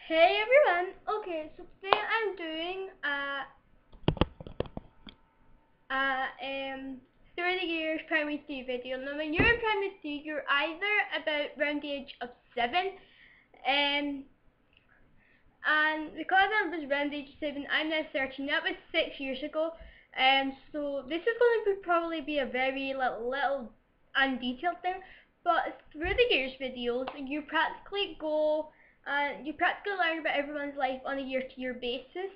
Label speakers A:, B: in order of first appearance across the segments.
A: Hey everyone! Okay, so today I'm doing a 30 years primary 3 video. Now when you're in primary 3, you're either about around the age of 7, um, and because I was around the age of 7, I'm now 13. That was 6 years ago, so this is going to probably be a very little undetailed thing, but through the years videos, you practically learn about everyone's life on a year-to-year basis.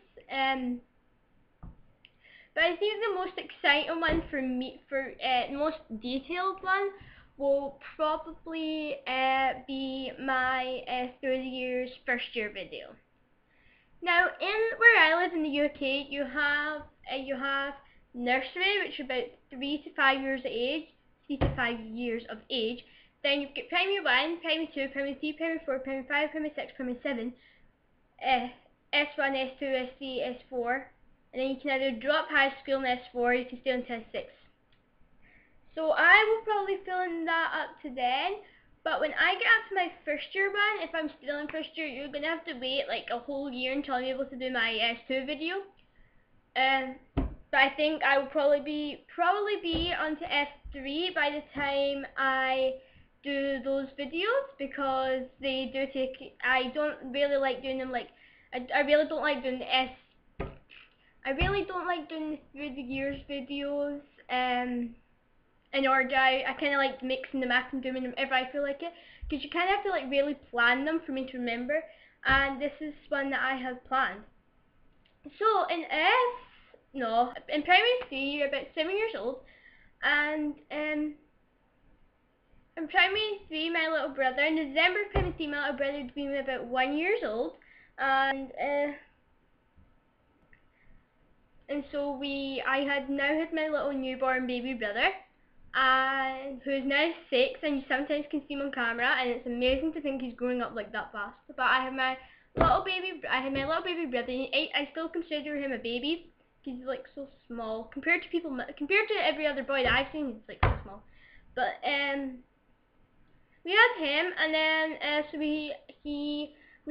A: But I think the most exciting one for me, most detailed one, will probably be my through the years first year video. Now, in where I live in the UK, you have nursery, which is about 3 to 5 years of age, 3 to 5 years of age. Then you've got primary 1, primary 2, primary 3, primary 4, primary 5, primary 6, primary 7, S1, S2, S3, S4, and then you can either drop high school in S4 or you can stay on S6. So I will probably fill in that up to then. But when I get up to my first year one, if I'm still in first year, you're going to have to wait like a whole year until I'm able to do my S2 video. But I think I will probably be onto S3 by the time I do those videos, because they do take, I don't really like doing them I really don't like doing I really don't like doing the through the years videos, in order. I kind of like mixing them up and doing them whenever I feel like it, because you kind of have to like really plan them for me to remember, and this is one that I have planned. So in primary 3 you're about 7 years old, and in primary 3 my little brother, in December of primary 3 my little brother would be about 1 years old, and so I had now had my little newborn baby brother, who's now 6, and you sometimes can see him on camera, and it's amazing to think he's growing up like that fast. But I had my little baby brother, and I still consider him a baby. He's like so small compared to every other boy that I've seen. He's like so small. But we had him, and then so we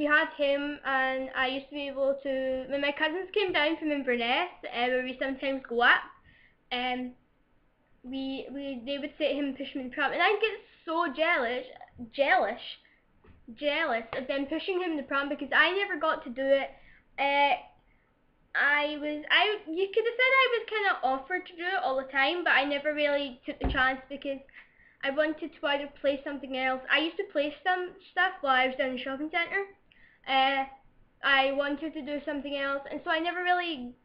A: had him, and I used to be able to, when my cousins came down from Inverness, where we sometimes go at, they would say to him and push him in the pram, and I'd get so jealous of them pushing him in the pram, because I never got to do it. You could have said I was kind of offered to do it all the time, but I never really took the chance, because I wanted to either play something else. I used to play some stuff while I was down in the shopping centre. I wanted to do something else, and so I never really,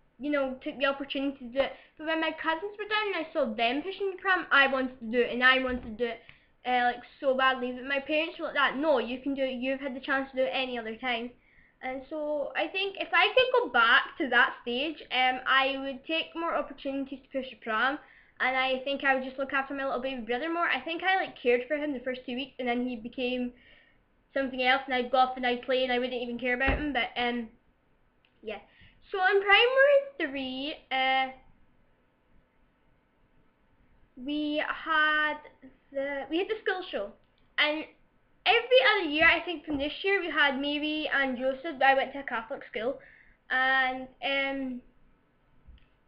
A: took the opportunity to do it. But when my cousins were down and I saw them pushing the pram, I wanted to do it, and I wanted to do it like so badly. But my parents were like that, no, you can do it, you've had the chance to do it any other time. And so I think if I could go back to that stage, I would take more opportunities to push the pram, and I think I would just look after my little baby brother more. I think I cared for him the first 2 weeks, and then he became something else, and I'd go off and I'd play and I wouldn't even care about him. But yeah. So in primary 3, we had the school show, and every other year, I think from this year, we had Mary and Joseph. I went to a Catholic school, and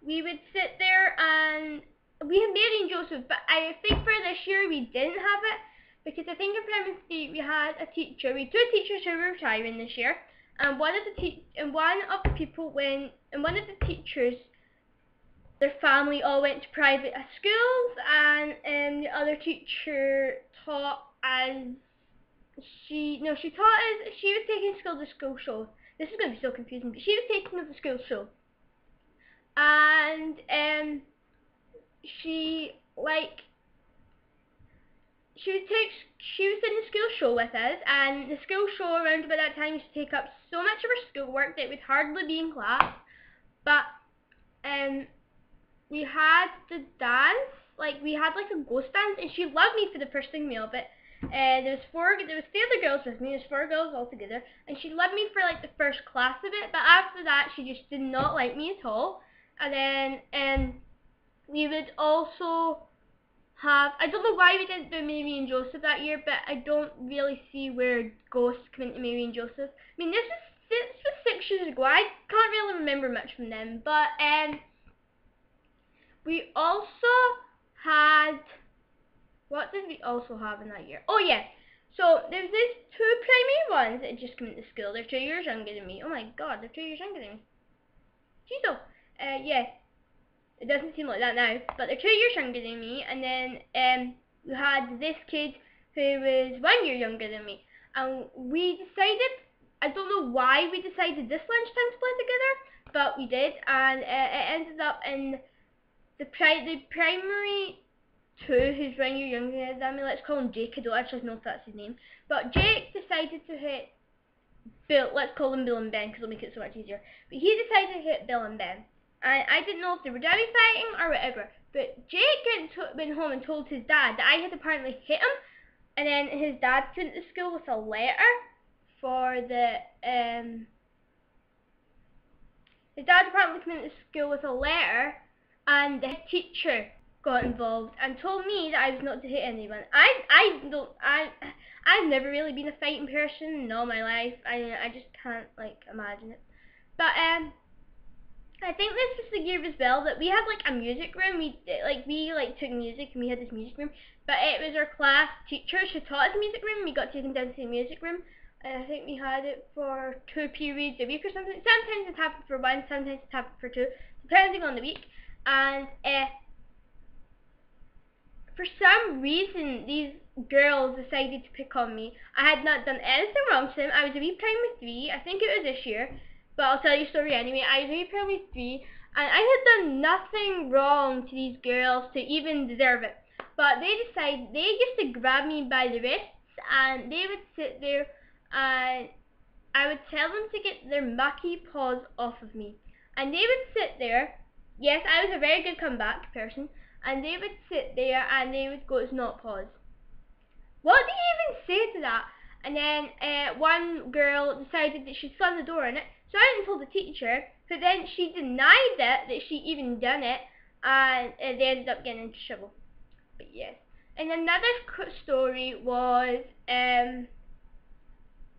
A: we would sit there, and we had Mary and Joseph, but I think for this year we didn't have it, because I think in primary 3 we had a teacher. We had 2 teachers who were retiring this year, and one of the teachers, their family all went to private schools, and the other teacher taught as she was taking school to school show. This is going to be so confusing, but she was taking us to school show, and she was in the school show with us, and the school show around about that time used to take up so much of her schoolwork that it would hardly be in class. But we had the dance, we had a ghost dance, and she loved me for the first thing of it. There was 3 other girls with me. There's 4 girls all together, and she loved me for the first class of it. But after that, she just did not like me at all. And then we would also have, I don't know why we didn't do Mary and Joseph that year, but I don't really see where ghosts come into Mary and Joseph. I mean, this is this was 6 years ago. I can't really remember much from them, but we also had, what did we also have in that year? Oh yeah, so there's these 2 primary ones that just come into school. They're 2 years younger than me. Oh my god, they're 2 years younger than me. Jeez, oh, yeah, it doesn't seem like that now, but they're 2 years younger than me. And then we had this kid who was 1 year younger than me, and we decided, I don't know why we decided this lunchtime to play together, but we did, and it ended up in the primary 2, who's 1 year younger than me. Let's call him Jake. I don't actually know if that's his name, but Jake decided to hit Bill. Let's call them Bill and Ben because it'll make it so much easier. But he decided to hit Bill and Ben, and I didn't know if they were dummy fighting or whatever. But Jake went home and told his dad that I had apparently hit him, and then his dad came to school with a letter for the his dad apparently came into school with a letter, and the teacher got involved and told me that I was not to hit anyone. I've never really been a fighting person in all my life. I just can't like imagine it. But I think this was the year as well that we had like a music room. We took music and we had this music room. But it was our class teachers who taught us the music room. We got taken down to the music room. And I think we had it for 2 periods a week or something. Sometimes it happened for 1, sometimes it happened for 2, depending on the week. And for some reason, these girls decided to pick on me. I had not done anything wrong to them. I was a wee primary 3. I think it was this year, but I'll tell you a story anyway. I was a wee primary 3, and I had done nothing wrong to these girls to even deserve it. But they used to grab me by the wrists, and they would sit there, and I would tell them to get their mucky paws off of me. And they would sit there. Yes, I was a very good comeback person. And they would sit there and they would go, "It's not paws." What do you even say to that? And then one girl decided that she'd slammed the door on it. So I went and told the teacher, but then she denied it, that she even done it. And they ended up getting into trouble. But yes. And another story was,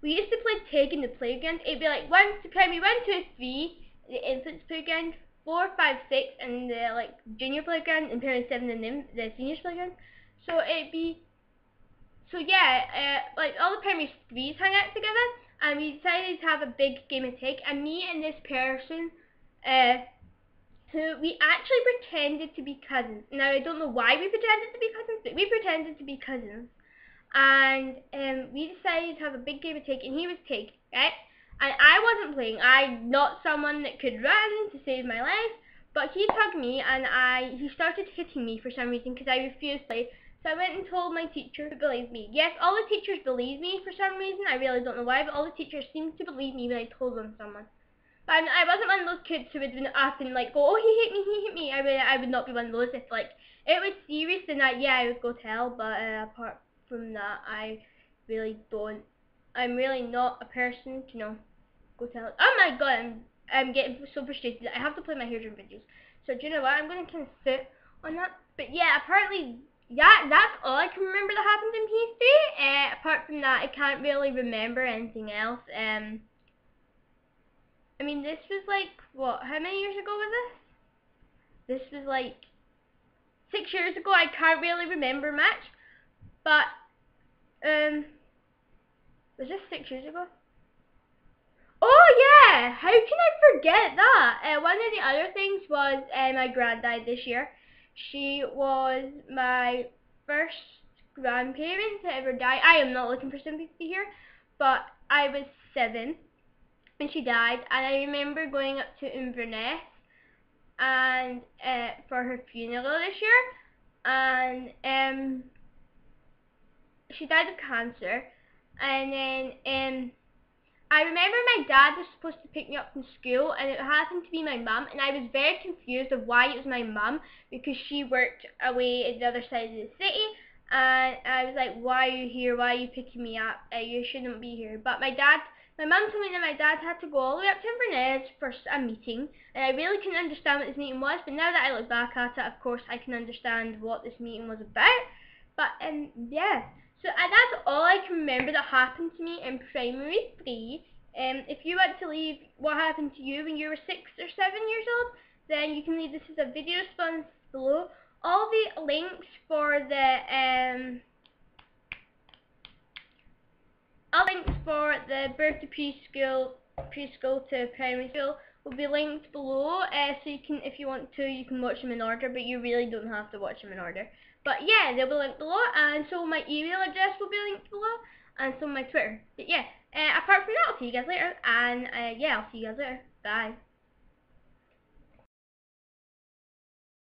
A: we used to play tag in the playground. It'd be like primary 1, 2, 3, the infants playground, 4, 5, 6, and the like junior playground, and primary 7 and the seniors playground. So it'd be, so yeah, like all the primary 3s hung out together, and we decided to have a big game of tag. And me and this person, who we actually pretended to be cousins. Now I don't know why we pretended to be cousins, but we pretended to be cousins. And we decided to have a big game of tag, and he was Tig, right? And I wasn't playing. I'm not someone that could run to save my life, but he tugged me, and he started hitting me for some reason because I refused to play. So I went and told my teacher, who believed me. Yes, all the teachers believed me for some reason. I really don't know why, but all the teachers seemed to believe me when I told them someone. But I wasn't one of those kids who would up and like go, "Oh, he hit me, he hit me." I would not be one of those. If like it was serious, then yeah, I would go tell. But apart from that, I really don't. I'm really not a person to go tell. Oh my god, I'm getting so frustrated. I have to play my hairdressing videos. So do you know what? I'm gonna kind of sit on that. But yeah, apparently that's all I can remember that happened in P3. Apart from that, I can't really remember anything else. I mean, this was like what? How many years ago was this? This was like 6 years ago. I can't really remember much. But was this 6 years ago? Oh yeah, how can I forget that? One of the other things was my grand died this year. She was my first grandparent to ever die. I am not looking for sympathy here, but I was 7 when she died, and I remember going up to Inverness and for her funeral this year, and she died of cancer, and then I remember my dad was supposed to pick me up from school, and it happened to be my mum, and I was very confused of why it was my mum, because she worked away at the other side of the city, and I was like, "Why are you here? Why are you picking me up? You shouldn't be here." But my mum told me that my dad had to go all the way up to Inverness for a meeting, and I really couldn't understand what this meeting was, but now that I look back at it, of course, I can understand what this meeting was about. But yeah. So that's all I can remember that happened to me in primary 3. If you want to leave what happened to you when you were 6 or 7 years old, then you can leave this as a video response below. All the links for the birth to preschool to primary school will be linked below. So you can, if you want to, you can watch them in order, but you really don't have to watch them in order. But yeah, they'll be linked below, and so my email address will be linked below, and so my Twitter. But yeah, apart from that, I'll see you guys later, and yeah, I'll see you guys later. Bye.